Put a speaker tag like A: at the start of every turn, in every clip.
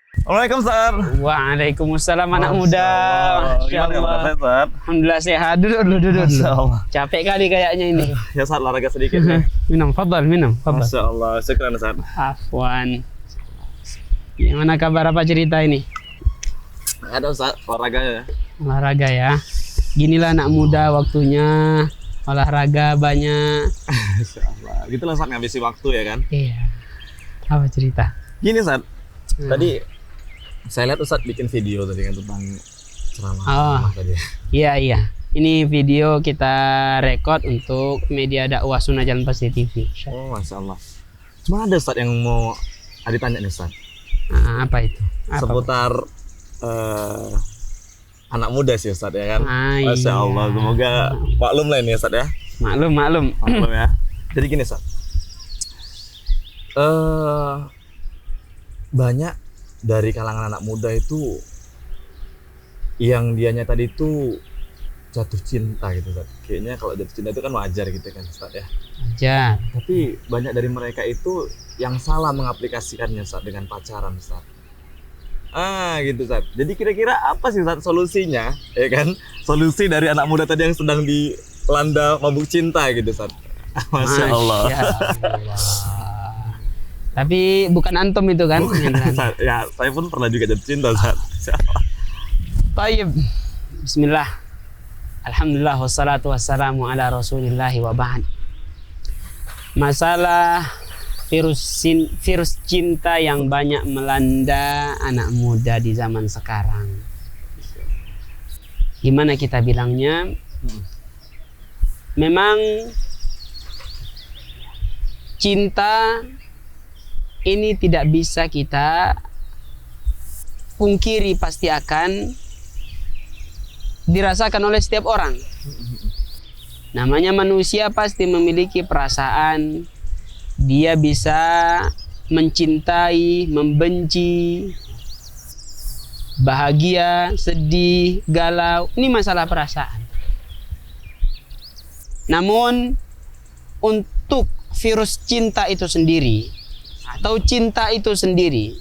A: Assalamualaikum, Sar.
B: Waalaikumsalam anak muda.
A: Gimana kabar, Sar?
B: Alhamdulillah sehat. Duduk.
A: Masya Allah.
B: Capek kali kayaknya ini.
A: Ya, Sar, olahraga sedikit. Ya.
B: Minum, minum.
A: Masya Allah, syukran, Sar.
B: Afwan. Gimana kabar, apa cerita ini?
A: Ada, Sar, olahraganya.
B: Olahraga ya. Ginilah anak muda waktunya. Olahraga banyak.
A: Masya Allah. Gitu lah, Sar, ngabisi waktu ya kan?
B: Iya. Apa cerita?
A: Gini, Sar. Tadi saya lihat Ustadz bikin video tadi kan tentang ceramah tadi.
B: Iya. Ini video kita rekod untuk media dakwah Sunnah Jalan Pasti TV.
A: Oh, Masya Allah. Cuma ada Ustadz yang mau ditanya nih, Ustadz.
B: Apa itu?
A: Seputar anak muda sih, Ustadz ya kan? Masya Allah. Semoga maklum lah ini, Ustadz ya.
B: Maklum.
A: Maklum ya. Jadi gini, Ustadz. Banyak dari kalangan anak muda itu yang dianya tadi itu jatuh cinta gitu, Ustaz. Kayaknya kalau jatuh cinta itu kan wajar gitu kan, Ustaz ya.
B: Wajar.
A: Tapi banyak dari mereka itu yang salah mengaplikasikannya, Ustaz, dengan pacaran, Ustaz. Gitu, Ustaz. Jadi kira-kira apa sih, Ustaz, solusinya? Ya kan? Solusi dari anak muda tadi yang sedang dilanda mabuk cinta gitu, Ustaz. Masya Allah.
B: Tapi bukan antum itu kan?
A: Ya, saya pun pernah juga jatuh cinta, Ustaz.
B: Baik. Bismillah. Alhamdulillah wassalatu wassalamu ala Rasulillah wa ba'd. Masalah virus cinta yang banyak melanda anak muda di zaman sekarang. Gimana kita bilangnya? Memang cinta ini tidak bisa kita pungkiri, pasti akan dirasakan oleh setiap orang. Namanya manusia pasti memiliki perasaan. Dia bisa mencintai, membenci, bahagia, sedih, galau. Ini masalah perasaan. Namun untuk virus cinta itu sendiri atau cinta itu sendiri,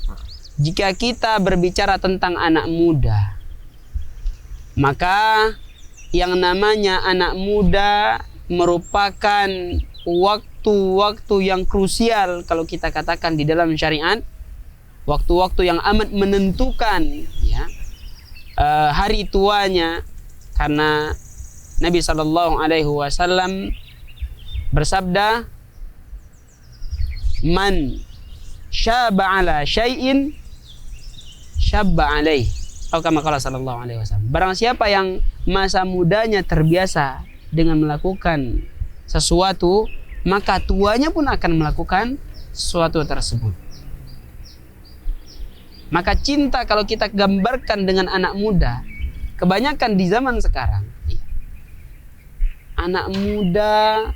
B: jika kita berbicara tentang anak muda, maka yang namanya anak muda merupakan waktu-waktu yang krusial kalau kita katakan di dalam syariat, waktu-waktu yang amat menentukan ya, hari tuanya, karena Nabi SAW bersabda, man syaba ala syai'in syabba alaih, atau kama qala sallallahu alaihi wasallam. Barang siapa yang masa mudanya terbiasa dengan melakukan sesuatu, maka tuanya pun akan melakukan sesuatu tersebut. Maka cinta kalau kita gambarkan dengan anak muda, kebanyakan di zaman sekarang, anak muda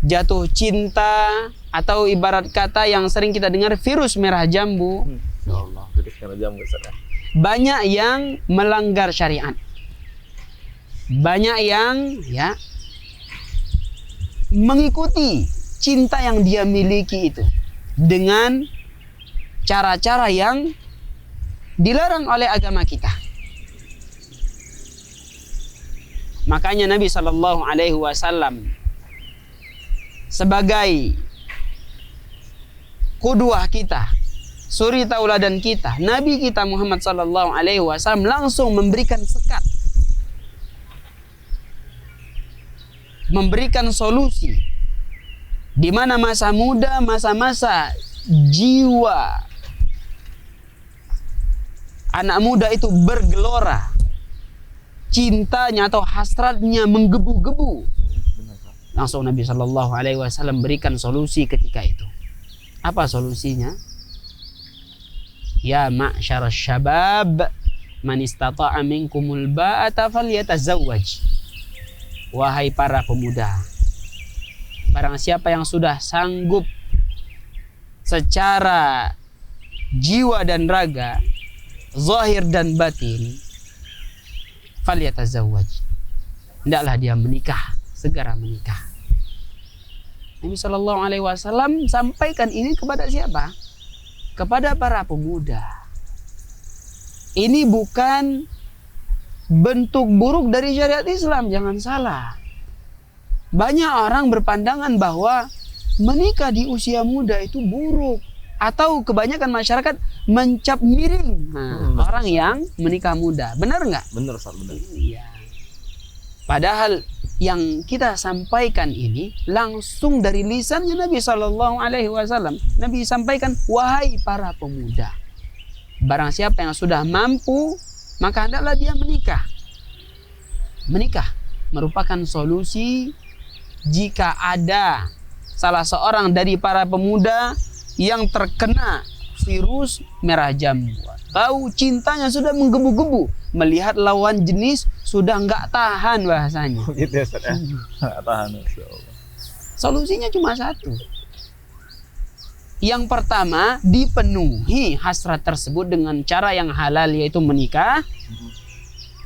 B: jatuh cinta, atau ibarat kata yang sering kita dengar virus merah jambu.
A: Allah, virus merah jambu, Ustaz.
B: Banyak yang melanggar syariat. Banyak yang mengikuti cinta yang dia miliki itu dengan cara-cara yang dilarang oleh agama kita. Makanya Nabi SAW sebagai qudwah kita, suri tauladan kita, Nabi kita Muhammad SAW langsung memberikan sekat, memberikan solusi, di mana masa muda, masa-masa jiwa anak muda itu bergelora, cintanya atau hasratnya menggebu-gebu. Langsung Nabi SAW berikan solusi ketika itu. Apa solusinya? Ya ma'syar syabab, man istata'a minkumul ba'ata falyatazawwaj. Wahai para pemuda, barang siapa yang sudah sanggup secara jiwa dan raga, zahir dan batin, falyatazawwaj, hendaklah dia menikah, segera menikah. Nabi SAW sampaikan ini kepada siapa? kepada para pemuda. Ini bukan bentuk buruk dari syariat Islam, jangan salah. Banyak orang berpandangan bahwa menikah di usia muda itu buruk, atau kebanyakan masyarakat mencap miring orang yang menikah muda. Benar nggak?
A: Benar, Ustaz, benar.
B: Iya. Padahal yang kita sampaikan ini langsung dari lisannya Nabi Shallallahu Alaihi Wasallam. Nabi sampaikan, wahai para pemuda, barang siapa yang sudah mampu, maka hendaklah dia menikah. Menikah merupakan solusi jika ada salah seorang dari para pemuda yang terkena virus merah jambu. Tahu cintanya sudah menggebu-gebu, melihat lawan jenis sudah nggak tahan bahasanya.
A: Gitu ya, Ustaz ya. Nggak tahan, insyaallah.
B: Solusinya cuma satu. Yang pertama, dipenuhi hasrat tersebut dengan cara yang halal, yaitu menikah.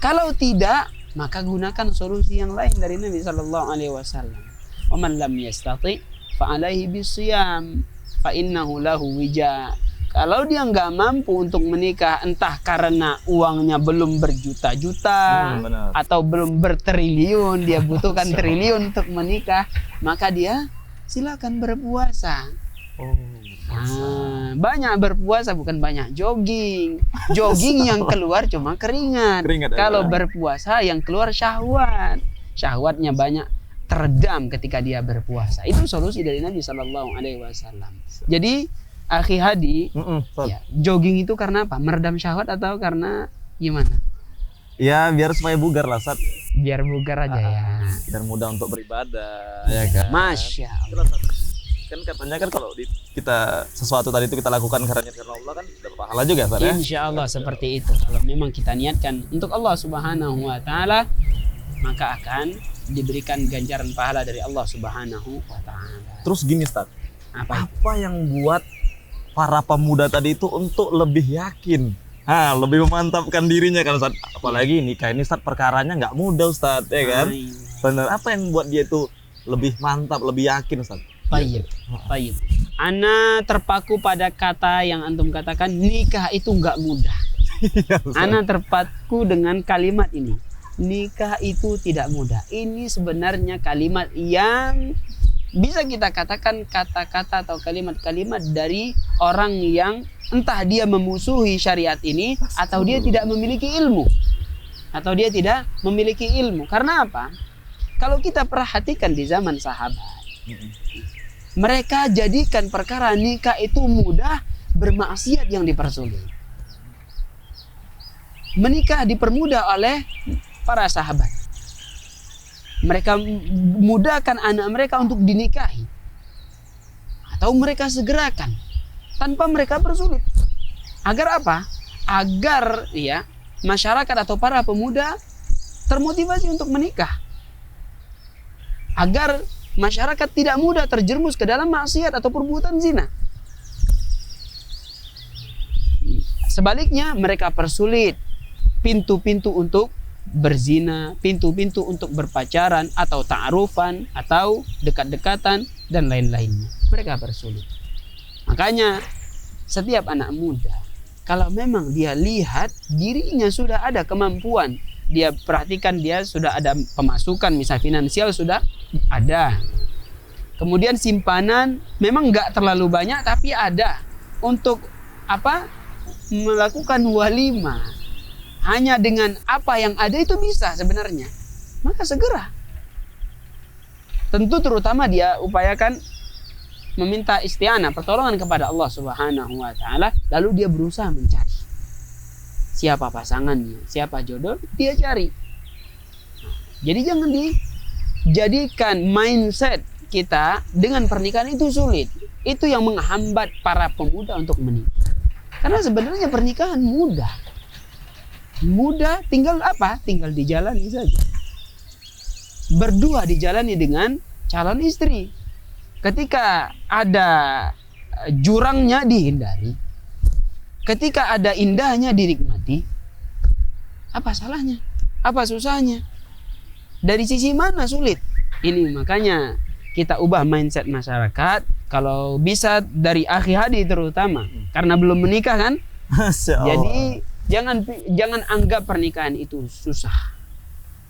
B: Kalau tidak, maka gunakan solusi yang lain dari Nabi Sallallahu Alaihi Wasallam. Waman lam yastati fa alaihi bisiyam fa innahu lahu wija. Kalau dia nggak mampu untuk menikah, entah karena uangnya belum berjuta-juta atau belum bertriliun, dia butuhkan triliun untuk menikah, maka dia silakan berpuasa. Banyak berpuasa, bukan banyak jogging. Jogging yang keluar cuma keringat. Kalau berpuasa yang keluar syahwat. Syahwatnya banyak teredam ketika dia berpuasa. Itu solusi dari Nabi Sallallahu Alaihi Wasallam. Jadi Akhi Hadi, ya, jogging itu karena apa? Meredam syahwat atau karena gimana?
A: Ya biar supaya bugar lah, Ustaz.
B: Biar bugar aja ya.
A: Biar mudah untuk beribadah, ya kan?
B: Masya Allah.
A: Kan katanya kan kalau kita sesuatu tadi itu kita lakukan karena Allah kan dapat pahala juga, Ustaz ya?
B: Insya Allah seperti itu. Kalau memang kita niatkan untuk Allah Subhanahu Wa Taala, maka akan diberikan ganjaran pahala dari Allah Subhanahu Wa Taala.
A: Terus gini, Ustaz.
B: Apa
A: yang buat para pemuda tadi itu untuk lebih yakin, lebih memantapkan dirinya kan, Ustaz? Apalagi nikah ini, Ustaz, perkaranya nggak mudah, Ustaz, ya kan? Bener. Apa yang buat dia itu lebih mantap, lebih yakin, Ustaz?
B: Baik. Ana terpaku pada kata yang antum katakan, nikah itu nggak mudah. Ana terpaku dengan kalimat ini. Nikah itu tidak mudah. Ini sebenarnya kalimat yang bisa kita katakan kata-kata atau kalimat-kalimat dari orang yang entah dia memusuhi syariat ini atau dia tidak memiliki ilmu. Karena apa? Kalau kita perhatikan di zaman sahabat, mereka jadikan perkara nikah itu mudah, bermaksiat yang dipersulit. Menikah dipermudah oleh para sahabat. Mereka mudahkan anak mereka untuk dinikahi, atau mereka segerakan tanpa mereka bersulit. Agar apa? Agar ya masyarakat atau para pemuda termotivasi untuk menikah. Agar masyarakat tidak mudah terjerumus ke dalam maksiat atau perbuatan zina. Sebaliknya mereka persulit pintu-pintu untuk berzina, pintu-pintu untuk berpacaran atau ta'arufan atau dekat-dekatan dan lain-lainnya. Mereka persulit. Makanya setiap anak muda, kalau memang dia lihat dirinya sudah ada kemampuan, dia perhatikan dia sudah ada pemasukan, misal finansial sudah ada, kemudian simpanan memang nggak terlalu banyak tapi ada untuk apa? Melakukan walimah. Hanya dengan apa yang ada itu bisa sebenarnya. Maka segera. Tentu terutama dia upayakan meminta isti'anah, pertolongan kepada Allah Subhanahu Wa Taala. Lalu dia berusaha mencari siapa pasangannya, siapa jodoh, dia cari. Jadi jangan dijadikan mindset kita dengan pernikahan itu sulit. Itu yang menghambat para pemuda untuk menikah. Karena sebenarnya pernikahan mudah. Mudah, tinggal apa? Tinggal dijalani saja. Berdua dijalani dengan calon istri. Ketika ada jurangnya dihindari. Ketika ada indahnya dinikmati. Apa salahnya? Apa susahnya? Dari sisi mana sulit? Ini makanya kita ubah mindset masyarakat. Kalau bisa dari akhi hadi terutama, karena belum menikah kan.
A: Masya Allah.
B: Jadi jangan anggap pernikahan itu susah.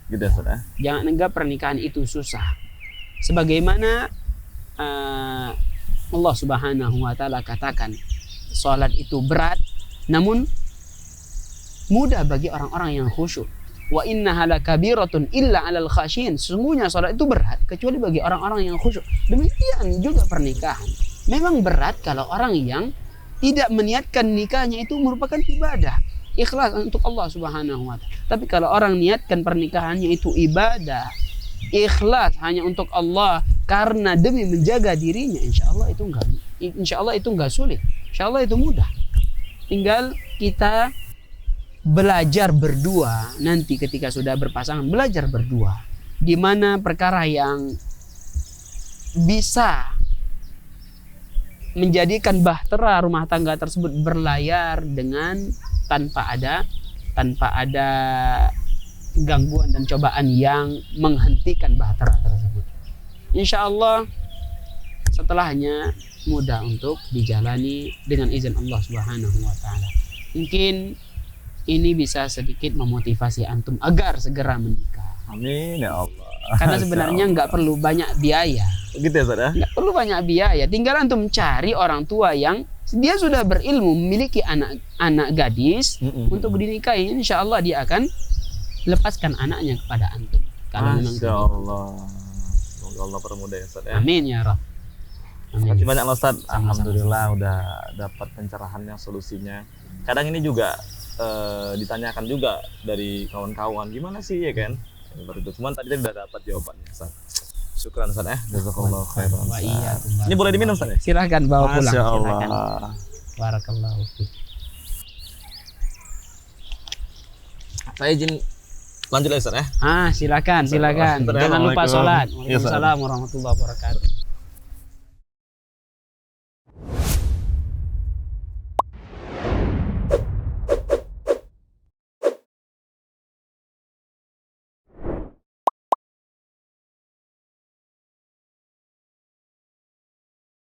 A: Gitu ya, Ustaz ya.
B: Jangan anggap pernikahan itu susah. Sebagaimana Allah Subhanahu wa taala katakan, salat itu berat namun mudah bagi orang-orang yang khusyuk. Wa innaha lakabiratun illa 'alal khasyin. Sesungguhnya salat itu berat kecuali bagi orang-orang yang khusyuk. Demikian juga pernikahan. Memang berat kalau orang yang tidak meniatkan nikahnya itu merupakan ibadah, ikhlas untuk Allah Subhanahu wa taala. Tapi kalau orang niatkan pernikahannya itu ibadah, ikhlas hanya untuk Allah karena demi menjaga dirinya, insya Allah itu enggak sulit. Insya Allah itu mudah. Tinggal kita belajar berdua nanti ketika sudah berpasangan, belajar berdua di mana perkara yang bisa menjadikan bahtera rumah tangga tersebut berlayar dengan tanpa ada gangguan dan cobaan yang menghentikan bahtera tersebut. Insya Allah setelahnya mudah untuk dijalani dengan izin Allah Subhanahu wa taala. Mungkin ini bisa sedikit memotivasi antum agar segera menikah.
A: Amin ya Allah.
B: Karena sebenarnya nggak perlu banyak biaya.
A: Gitu ya, Ustaz ya.
B: Nggak perlu banyak biaya. Tinggal antum cari orang tua yang dia sudah berilmu, memiliki anak gadis untuk dinikahi. Insya Allah dia akan lepaskan anaknya kepada antum. Kalau memang
A: Masya Allah. Semoga Allah permudah ya, Ustaz ya.
B: Amin ya Rabb.
A: Terima kasih banyak Ustaz.
B: Sama-sama.
A: Alhamdulillah udah dapat pencerahannya, solusinya. Kadang ini juga ditanyakan juga dari kawan-kawan, gimana sih ya kan? Seperti itu. Cuman tadi udah dapat jawabannya, Ustaz. Syukran Ustaz ya. Jazakallahu khairan.
B: Wa iyyakum.
A: Ini boleh diminum Ustaz ya?
B: Silahkan bawa pulang.
A: Masya
B: Silahkan.
A: Allah.
B: Barakallahu fiik.
A: Saya izin lanjut lagi Ustaz ya.
B: Silakan.
A: Assalamualaikum
B: Jangan lupa sholat.
A: Iya, Ustaz.
B: Waalaikumsalam warahmatullahi wabarakatuh.